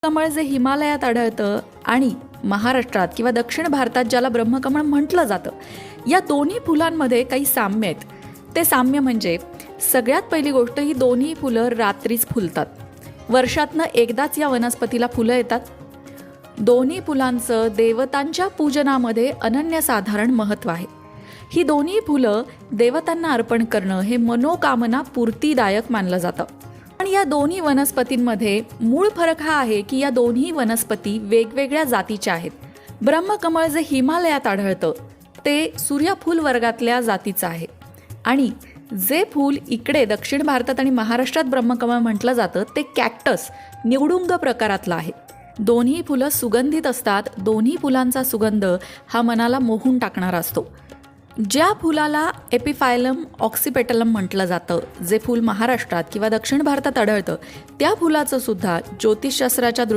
कमळ जे हिमालयात आढळतं आणि महाराष्ट्रात किंवा दक्षिण भारतात ज्याला ब्रह्मकमळ म्हटलं जातं, या दोन्ही फुलांमध्ये काही साम्य आहेत. ते साम्य म्हणजे सगळ्यात पहिली गोष्ट, ही दोन्ही फुलं रात्रीच फुलतात. वर्षातनं एकदाच या वनस्पतीला फुलं येतात. दोन्ही फुलांचं देवतांच्या पूजनामध्ये अनन्यसाधारण महत्त्व आहे. ही दोन्ही फुलं देवतांना अर्पण करणं हे मनोकामना पूर्तीदायक मानलं जातं. आणि या दोन्ही वनस्पतींमध्ये मूळ फरक हा आहे की या दोन्ही वनस्पती वेगवेगळ्या जातीच्या आहेत. ब्रह्मकमळ जे हिमालयात आढळतं ते सूर्यफूल वर्गातल्या जातीचं आहे आणि जे फूल इकडे दक्षिण भारतात आणि महाराष्ट्रात ब्रह्मकमळ म्हटलं जातं ते कॅक्टस निवडुंग प्रकारातलं आहे. दोन्ही फुलं सुगंधित असतात. दोन्ही फुलांचा सुगंध हा मनाला मोहून टाकणारा असतो. ज्या फुलाला एपिफायलम ऑक्सिपेटलम म्हटलं जातं, जे फूल महाराष्ट्रात किंवा दक्षिण भारतात आढळतं, त्या फुलाचं सुद्धा ज्योतिषशास्त्राच्या